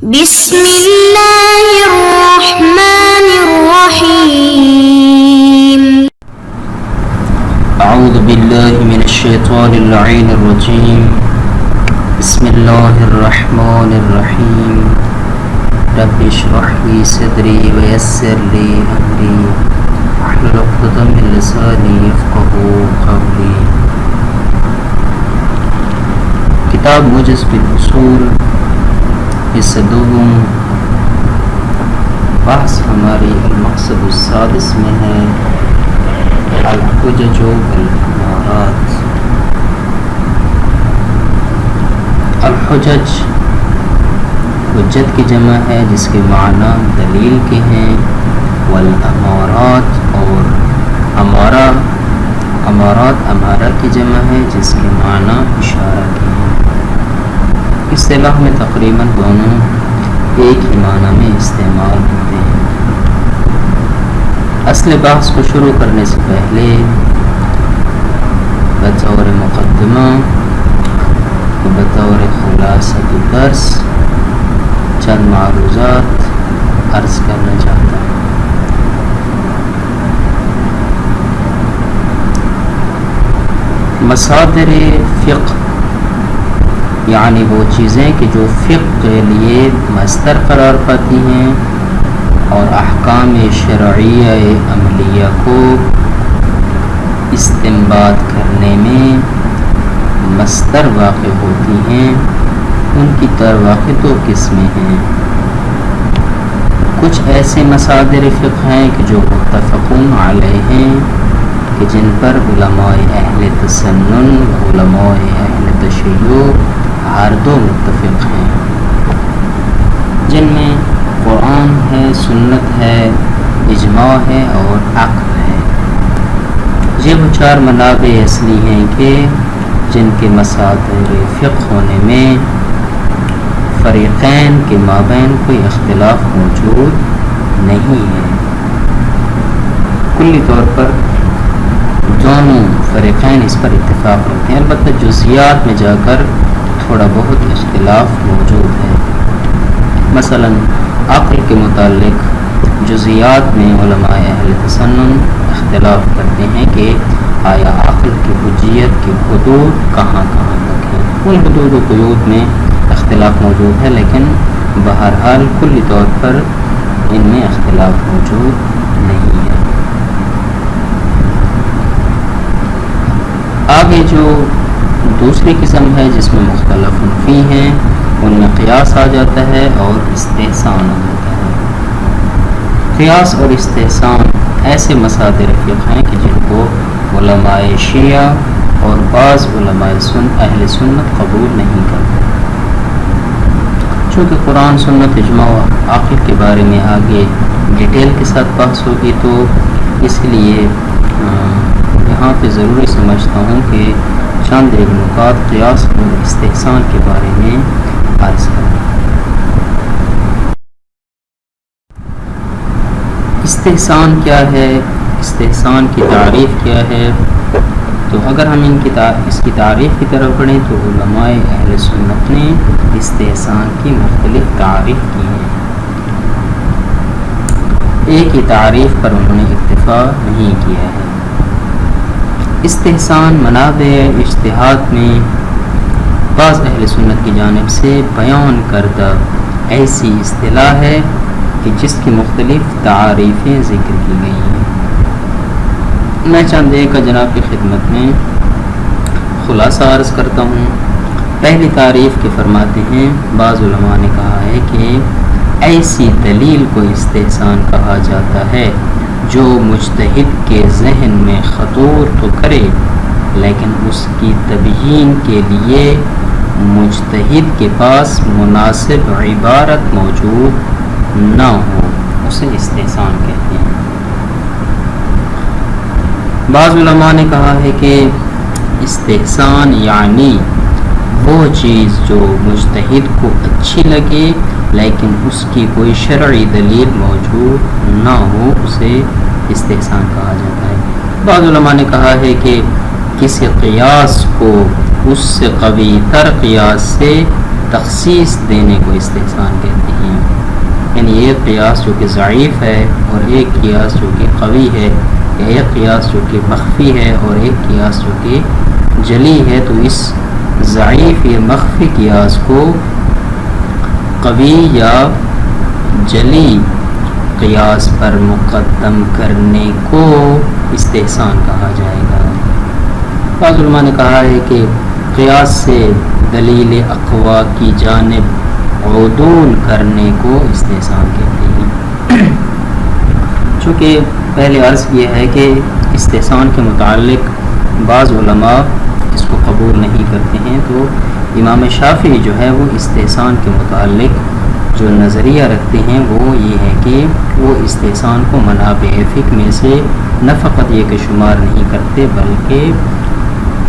بسم اللہ الرحمن الرحیم اعوذ باللہ من الشیطان اللعین الرجیم بسم اللہ الرحمن الرحیم رب اشرح لی صدری ویسر لی امری واحلل عقدۃ من لسانی یفقهوا قولی۔ کتاب موجز بالاصول حصہ دوم، بحث ہماری المقصد السادس میں ہے الحجج والامارات۔ الحجج حجت کی جمع ہے جس کے معنی دلیل کے ہیں، والامارات اور امارہ کی جمع ہے جس کے معنی اشارہ کے ہیں۔ اصطلاح میں تقریباً دونوں ایک ہی معنی میں استعمال ہوتے ہیں۔ اصل بحث کو شروع کرنے سے پہلے بطور مقدمہ و بطور خلاصہ درس چند معروضات عرض کرنا چاہتا ہوں۔ مصادر فقہ یعنی وہ چیزیں کہ جو فقہ کے لیے مصدر قرار پاتی ہیں اور احکام شرعیہ عملیہ کو استنباط کرنے میں مصدر واقع ہوتی ہیں، ان کی واقع دو قسمیں ہیں۔ کچھ ایسے مصادر فقہ ہیں کہ جو متفقون علیہ ہیں کہ جن پر علماء اہل تسنن و علماء اہل تشیع ہر دو متفق ہیں، جن میں قرآن ہے، سنت ہے، اجماع ہے اور عقل ہے۔ یہ وہ چار منابع اصلی ہیں کہ جن کے مصادر فقہ ہونے میں فریقین کے مابین کوئی اختلاف موجود نہیں ہے۔ کلی طور پر دونوں فریقین اس پر اتفاق رکھتے ہیں، البتہ جزیات میں جا کر تھوڑا بہت اختلاف موجود ہے۔ مثلا عقل کے متعلق جزیات میں علماء اہل تسنن اختلاف کرتے ہیں کہ آیا عقل کی حجیت کی حدود کہاں کہاں تک ہے۔ ان حدود و قیود میں اختلاف موجود ہے، لیکن بہرحال کلی طور پر ان میں اختلاف موجود نہیں ہے۔ آگے جو دوسری قسم ہے جس میں مختلف فی ہیں، ان میں قیاس آ جاتا ہے اور استحسان آ جاتا ہے۔ قیاس اور استحسان ایسے مصادر فقہ ہیں کہ جن کو علماء شیعہ اور بعض علماء اہل سنت قبول نہیں کرتے۔ چونکہ قرآن، سنت، اجماع و عقل کے بارے میں آگے ڈیٹیل کے ساتھ بحث ہوگی، تو اس لیے یہاں پہ ضروری سمجھتا ہوں کہ چند ایک نکات قیاس اور استحسان کے بارے میں عرض کریں۔ استحسان کیا ہے، استحسان کی تعریف کیا ہے؟ تو اگر ہم اس کی تعریف کی طرف پڑھیں تو علماء اہل سنت نے استحسان کی مختلف تعریف کی ہیں۔ ایک ہی تعریف پر انہوں نے اکتفا نہیں کیا ہے۔ استحسان منابع اجتہاد میں بعض اہل سنت کی جانب سے بیان کردہ ایسی اصطلاح ہے کہ جس کی مختلف تعریفیں ذکر کی گئی ہیں۔ میں چند ایک کا جناب کی خدمت میں خلاصہ عرض کرتا ہوں۔ پہلی تعریف کے فرماتے ہیں، بعض علماء نے کہا ہے کہ ایسی دلیل کو استحسان کہا جاتا ہے جو مجتہد کے ذہن میں خطور تو کرے لیکن اس کی تبیین کے لیے مجتہد کے پاس مناسب عبارت موجود نہ ہو، اسے استحسان کہتے ہیں۔ بعض علماء نے کہا ہے کہ استحسان یعنی وہ چیز جو مجتہد کو اچھی لگے لیکن اس کی کوئی شرعی دلیل موجود نہ ہو، اسے استحسان کہا جاتا ہے۔ بعض علماء نے کہا ہے کہ کسی قیاس کو اس سے قوی تر قیاس سے تخصیص دینے کو استحسان کہتے ہیں. یعنی ایک قیاس جو کہ ضعیف ہے اور ایک قیاس جو کہ قوی ہے، یا ایک قیاس جو کہ مخفی ہے اور ایک قیاس جو کہ جلی ہے، تو اس ضعیف یا مخفی قیاس کو قوی یا جلی قیاس پر مقدم کرنے کو استحسان کہا جائے گا. بعض علماء نے کہا ہے کہ قیاس سے دلیل اقوا کی جانب عدول کرنے کو استحسان کہتے ہیں. چونکہ پہلے عرض کیا ہے کہ استحسان کے متعلق بعض علماء اس کو قبول نہیں کرتے ہیں، تو امام شافعی جو ہے وہ استحسان کے متعلق جو نظریہ رکھتے ہیں وہ یہ ہے کہ وہ استحسان کو منابع فقہ میں سے نہ فقط یہ کہ شمار نہیں کرتے، بلکہ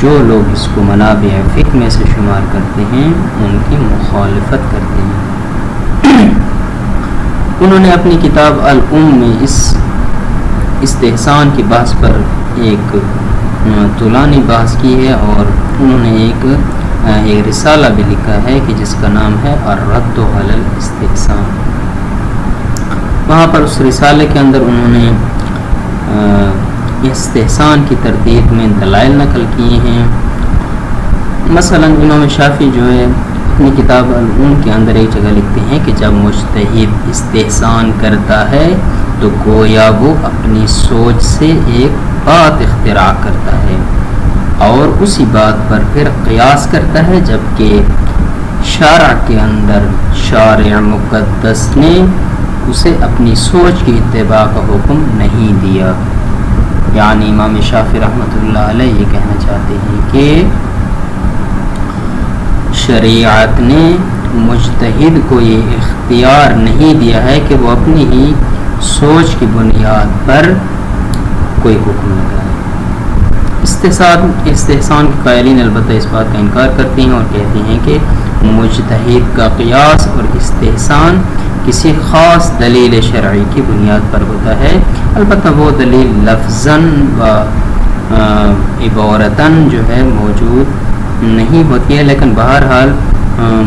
جو لوگ اس کو منابع فقہ میں سے شمار کرتے ہیں ان کی مخالفت کرتے ہیں. انہوں نے اپنی کتاب الام میں اس استحسان کی بحث پر ایک طولانی بحث کی ہے، اور انہوں نے ایک رسالہ بھی لکھا ہے کہ جس کا نام ہے الرد علی الاستحسان. وہاں پر اس رسالے کے اندر انہوں نے استحسان کی ترتیب میں دلائل نقل کیے ہیں. مثلا امام شافعی جو ہے اپنی کتاب الام کے اندر ایک جگہ لکھتے ہیں کہ جب مجتہد استحسان کرتا ہے تو گویا وہ اپنی سوچ سے ایک بات اختراع کرتا ہے اور اسی بات پر پھر قیاس کرتا ہے، جبکہ شارع کے اندر شارع مقدس نے اسے اپنی سوچ کی اتباع کا حکم نہیں دیا. یعنی امام شافعی رحمۃ اللہ علیہ یہ کہنا چاہتے ہیں کہ شریعت نے مجتہد کو یہ اختیار نہیں دیا ہے کہ وہ اپنی ہی سوچ کی بنیاد پر کوئی حکم لگائے. استحسان کے قائلین البتہ اس بات کا انکار کرتے ہیں اور کہتے ہیں کہ مجتہد کا قیاس اور استحسان کسی خاص دلیل شرعی کی بنیاد پر ہوتا ہے. البتہ وہ دلیل لفظاً و عبارتاً جو ہے موجود نہیں ہوتی ہے، لیکن بہرحال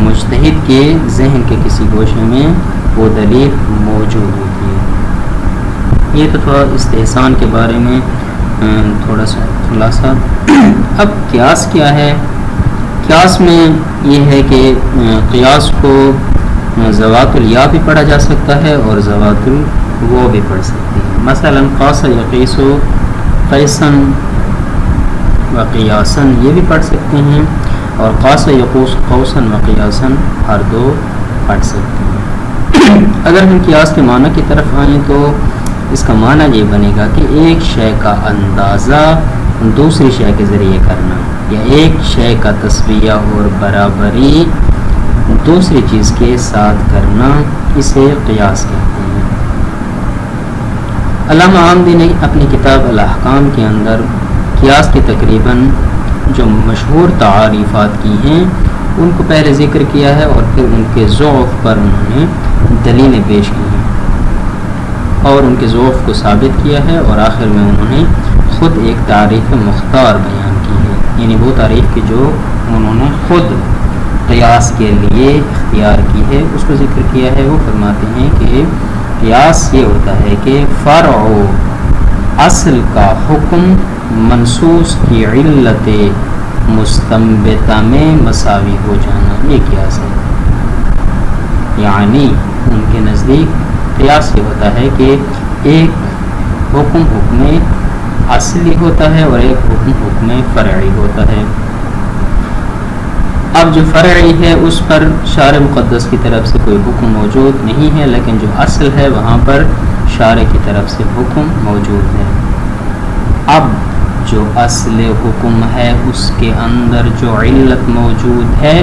مجتہد کے ذہن کے کسی گوشے میں وہ دلیل موجود ہوتی ہے. یہ تو تھوڑا استحسان کے بارے میں تھوڑا سا خلاصہ. اب قیاس کیا ہے؟ قیاس میں یہ ہے کہ قیاس کو ذوات الیا بھی پڑھا جا سکتا ہے اور ذوات الو بھی پڑھ سکتی ہے. مثلا قاس یقیس و قیسن و قیاسن یہ بھی پڑھ سکتے ہیں، اور قاس یقوس قوسن و قیاسن ہر دو پڑھ سکتے ہیں. اگر ہم قیاس کے معنی کی طرف آئیں تو اس کا معنی یہ بنے گا کہ ایک شے کا اندازہ دوسری شے کے ذریعے کرنا، یا ایک شے کا تسویہ اور برابری دوسری چیز کے ساتھ کرنا، اسے قیاس کہتے ہیں. علامہ عامدی نے اپنی کتاب الاحکام کے اندر قیاس کی تقریباً جو مشہور تعریفات کی ہیں ان کو پہلے ذکر کیا ہے، اور پھر ان کے ذوق پر انہوں نے دلیلیں پیش کی ہیں اور ان کے ذوق کو ثابت کیا ہے، اور آخر میں انہوں نے خود ایک تعریف مختار بیان کی ہے. یعنی وہ تعریف کی جو انہوں نے خود قیاس کے لیے اختیار کی ہے اس کو ذکر کیا ہے. وہ فرماتے ہیں کہ قیاس یہ ہوتا ہے کہ فرع اصل کا حکم منصوص کی علت مستنبطہ میں مساوی ہو جانا، یہ قیاس ہے. یعنی ان کے نزدیک قیاس یہ ہوتا ہے کہ ایک حکم اصلی ہوتا ہے اور ایک حکم فرعی ہوتا ہے. اب جو فرعی ہے اس پر شارع مقدس کی طرف سے کوئی حکم موجود نہیں ہے، لیکن جو اصل ہے وہاں پر شارع کی طرف سے حکم موجود ہے. اب جو اصل حکم ہے اس کے اندر جو علت موجود ہے،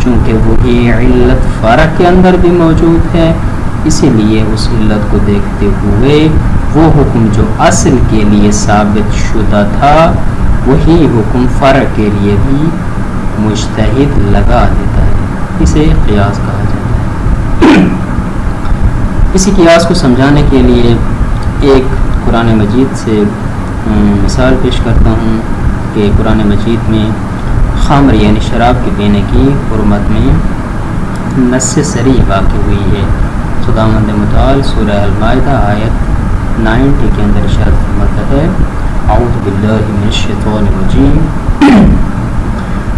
چونکہ وہی علت فرع کے اندر بھی موجود ہے، اسی لیے اس علت کو دیکھتے ہوئے وہ حکم جو اصل کے لیے ثابت شدہ تھا وہی حکم فرع کے لیے بھی مجتہد لگا دیتا ہے. اسے قیاس کہا جاتا ہے. اسی قیاس کو سمجھانے کے لیے ایک قرآن مجید سے مثال پیش کرتا ہوں کہ قرآن مجید میں خمر یعنی شراب کے پینے کی حرمت میں نص صریح واقع ہوئی ہے۔ خداوند متعال سورہ المائدہ آیت 90 کے اندر ارشاد فرماتا ہے اعوذ باللہ من الشیطان الرجیم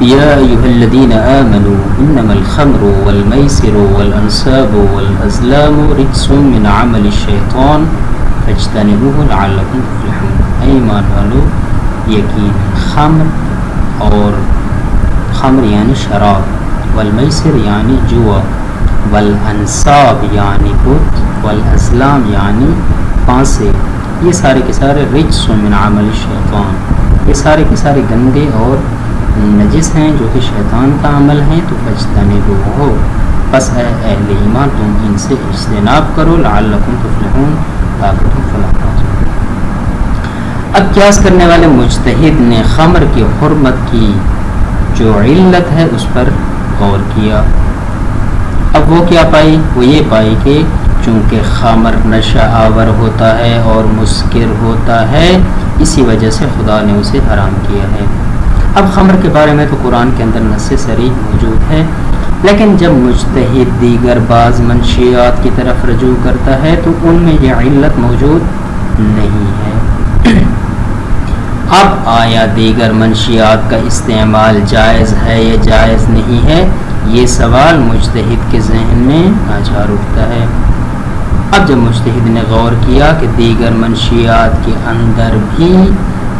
یا ایھا الذین آمنوا انما الخمر والمیسر والانصاب والازلام رجس من عمل الشیطان فاجتنبوه لعلکم تفلحون۔ اے ایمان والو، یقین خمر اور خمر یعنی شراب، والمیسر یعنی جوا، والانصاب یعنی بت، والازلام یعنی پانسے، یہ سارے کے سارے رجس من عمل الشیطان، یہ سارے کے سارے گندے اور نجس ہیں جو کہ شیطان کا عمل ہیں، تو فاجتنبوہ، پس اے اہل ایمان تم ان سے اجتناب کرو، لعلکم تفلحون، تاکہ تم فلاح پاؤ۔ اب قیاس کرنے والے مجتہد نے خمر کی حرمت کی جو علت ہے اس پر غور کیا۔ اب وہ کیا پائی؟ وہ یہ پائی کہ چونکہ خمر نشہ آور ہوتا ہے اور مسکر ہوتا ہے، اسی وجہ سے خدا نے اسے حرام کیا ہے۔ اب خمر کے بارے میں تو قرآن کے اندر نص صریح موجود ہے، لیکن جب مجتہد دیگر بعض منشیات کی طرف رجوع کرتا ہے تو ان میں یہ علت موجود نہیں ہے۔ اب آیا دیگر منشیات کا استعمال جائز ہے یا جائز نہیں ہے، یہ سوال مجتہد کے ذہن میں ناچار اٹھتا ہے۔ اب جب مجتہد نے غور کیا کہ دیگر منشیات کے اندر بھی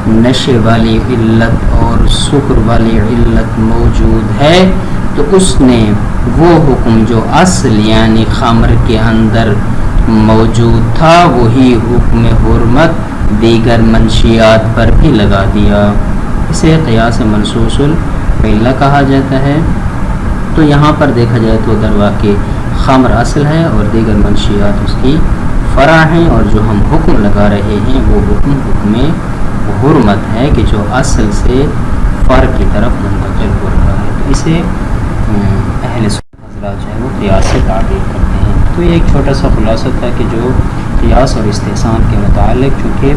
نشے والی علت اور سکر والی علت موجود ہے، تو اس نے وہ حکم جو اصل یعنی خمر کے اندر موجود تھا وہی حکم حرمت دیگر منشیات پر بھی لگا دیا۔ اسے قیاس منصوص العلہ کہا جاتا ہے۔ تو یہاں پر دیکھا جائے تو در واقع خمر اصل ہے اور دیگر منشیات اس کی فرع ہیں، اور جو ہم حکم لگا رہے ہیں وہ حکم حرمت ہے کہ جو اصل سے فرع کی طرف منتقل ہو رہا ہے۔ تو اسے اہل سنت حضرات جو ہے وہ قیاس سے تعبیر کرتے ہیں۔ تو یہ ایک چھوٹا سا خلاصہ تھا کہ جو قیاس اور استحسان کے متعلق، چونکہ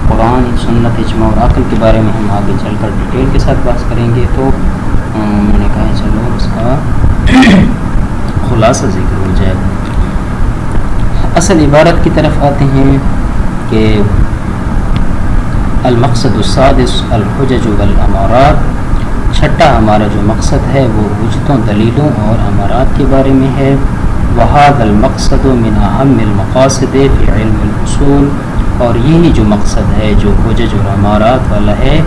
قرآن، سنت، اجماع اور عقل کے بارے میں ہم آگے چل کر ڈیٹیل کے ساتھ بات کریں گے، تو میں نے کہا چلو اس کا خلاصہ ذکر ہو جائے۔ اصل عبارت کی طرف آتے ہیں کہ المقصد السادس الحجج والامارات، چھٹا ہمارا جو مقصد ہے وہ حجتوں، دلیلوں اور امارات کے بارے میں ہے۔ وہذا المقصد من اہم المقاصد فی علم الاصول، اور یہی جو مقصد ہے جو حجج اور امارات والا ہے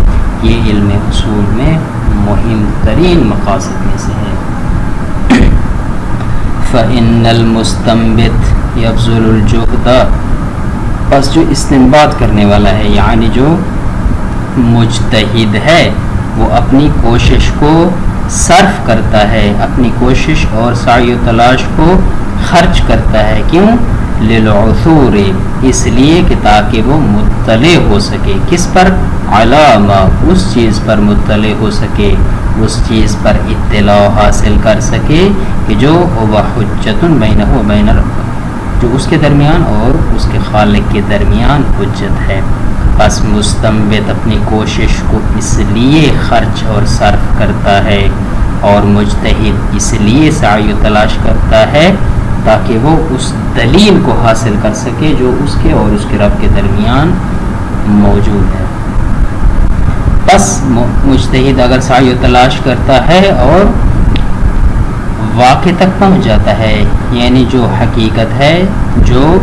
یہ علم اصول میں مہم ترین مقاصد میں سے ہے۔ فإن المستنبت یبذل الجہد، پس جو استنباط کرنے والا ہے یعنی جو مجتہد ہے وہ اپنی کوشش کو صرف کرتا ہے، اپنی کوشش اور سعی و تلاش کو خرچ کرتا ہے۔ کیوں؟ للعثور، اس لیے کہ تاکہ وہ مطلع ہو سکے، کس پر؟ علامہ، اس چیز پر مطلع ہو سکے، اس چیز پر اطلاع حاصل کر سکے کہ جو ہوا حجت بینہ و بین ربہ، جو اس کے درمیان اور اس کے خالق کے درمیان حجت ہے۔ پس مستنبت اپنی کوشش کو اس لیے خرچ اور صرف کرتا ہے، اور مجتہد اس لیے سعی و تلاش کرتا ہے تاکہ وہ اس دلیل کو حاصل کر سکے جو اس کے اور اس کے رب کے درمیان موجود ہے۔ بس مجتہد اگر سعی و تلاش کرتا ہے اور واقع تک پہنچ جاتا ہے، یعنی جو حقیقت ہے، جو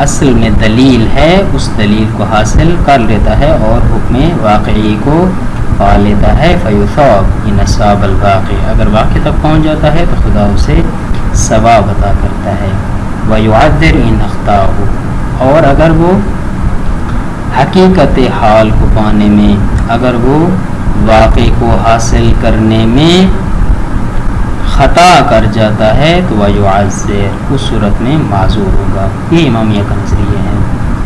اصل میں دلیل ہے، اس دلیل کو حاصل کر لیتا ہے اور حکم واقعی کو پا لیتا ہے، فیثاب ان اصاب الواقع، اگر واقع تک پہنچ جاتا ہے تو خدا اسے ثواب عطا کرتا ہے۔ ویعذر ان اخطاء، اور اگر وہ حقیقت حال کو پانے میں، اگر وہ واقع کو حاصل کرنے میں خطا کر جاتا ہے تو ویعذر، اس صورت میں معذور ہوگا۔ یہ امامیہ کا نظریہ ہے۔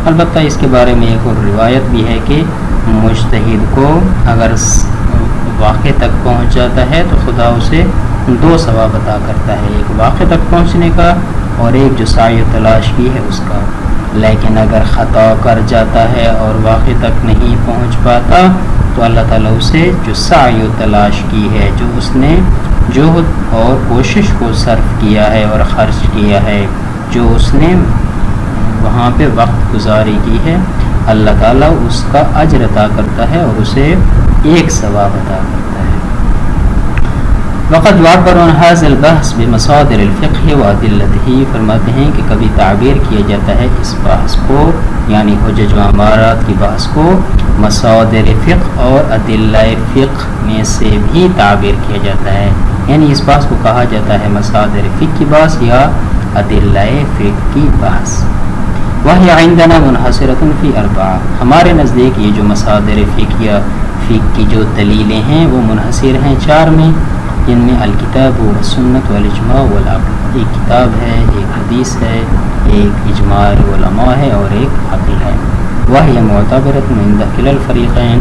البتہ اس کے بارے میں ایک اور روایت بھی ہے کہ مجتہد کو اگر واقع تک پہنچ جاتا ہے تو خدا اسے دو ثواب عطا کرتا ہے، ایک واقع تک پہنچنے کا اور ایک جو سعی و تلاش کی ہے اس کا۔ لیکن اگر خطا کر جاتا ہے اور واقع تک نہیں پہنچ پاتا تو اللہ تعالیٰ اسے جو سعی و تلاش کی ہے، جو اس نے جہد اور کوشش کو صرف کیا ہے اور خرچ کیا ہے، جو اس نے وہاں پہ وقت گزاری کی ہے، اللہ تعالیٰ اس کا اجر عطا کرتا ہے اور اسے ایک ثواب عطا کرتا ہے۔ وقد يعبر عن هذا البحث بمصادر الفقہ وادلتہ، فرماتے ہیں کہ کبھی تعبیر کیا جاتا ہے اس بحث کو، یعنی حجج و امارات کی بحث کو، مصادر فقہ اور ادلہ فقہ میں سے بھی تعبیر کیا جاتا ہے، یعنی اس بحث کو کہا جاتا ہے مصادر فقہ کی بحث یا ادلہ فقہ کی بحث۔ وہی عندنا منحصرۃ فی اربعہ، ہمارے نزدیک یہ جو مصادر فقہ یا فقہ کی جو دلیلیں ہیں وہ منحصر ہیں 4 میں، جن میں الکتاب و سنت والاجماع والعقل، ایک کتاب ہے، ایک حدیث ہے، ایک اجماع علماء ہے اور ایک عقل ہے۔ وہی معتبرۃ عند کلا الفریقین،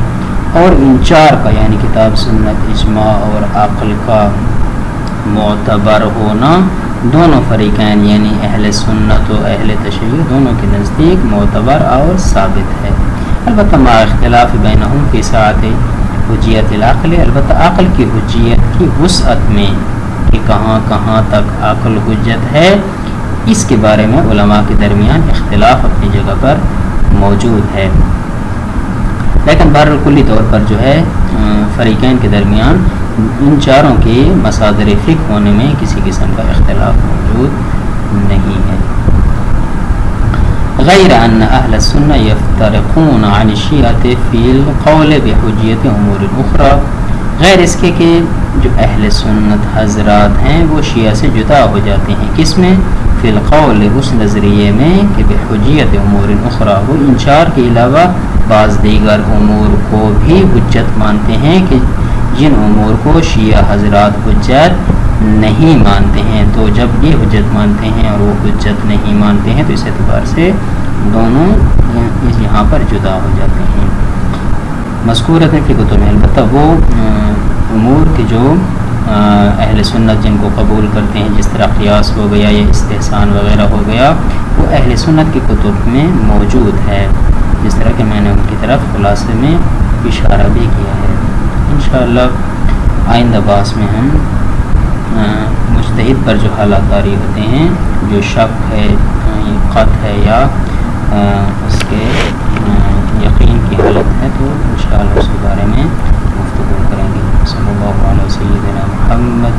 اور ان 4 کا یعنی کتاب، سنت، اجماع اور عقل کا معتبر ہونا دونوں فریقین یعنی اہل سنت و اہل تشیع دونوں کے نزدیک معتبر اور ثابت ہے۔ البتہ مع اختلاف بینہم فی سعۃ حجیت العقل، البتہ عقل کی حجیت کی وسعت میں کہ کہاں کہاں تک عقل حجت ہے، اس کے بارے میں علماء کے درمیان اختلاف اپنی جگہ پر موجود ہے، لیکن بہرحال کلی طور پر جو ہے فریقین کے درمیان ان 4 کے مصادر فقہ ہونے میں کسی قسم کا اختلاف موجود نہیں ہے۔ غیر ان اہل السنہ یفترقون عن الشیعۃ فی القول بحجیت امور اخرى، غیر اس کے کہ جو اہل سنت حضرات ہیں وہ شیعہ سے جدا ہو جاتے ہیں، کس میں؟ فی القول، اس نظریے میں کہ بحجیت امور اخرى، وہ ان 4 کے علاوہ بعض دیگر امور کو بھی حجت مانتے ہیں کہ جن امور کو شیعہ حضرات حجت نہیں مانتے ہیں۔ تو جب یہ حجت مانتے ہیں اور وہ حجت نہیں مانتے ہیں تو اس اعتبار سے دونوں یہاں پر جدا ہو جاتے ہیں۔ مذکورۃ فی کتب میں، البتہ وہ امور کے جو اہل سنت جن کو قبول کرتے ہیں، جس طرح قیاس ہو گیا یا استحسان وغیرہ ہو گیا، وہ اہل سنت کی کتب میں موجود ہے، جس طرح کہ میں نے ان کی طرف خلاصے میں اشارہ بھی کیا ہے۔ انشاءاللہ آئندہ باس میں ہم مجتہد پر جو حالات طاری ہوتے ہیں، جو شک ہے، قط ہے یا اس کے یقین کی حالت ہے، تو انشاءاللہ اس کے بارے میں گفتگو کریں گے۔ صلی اللہ علیہ وسلم محمد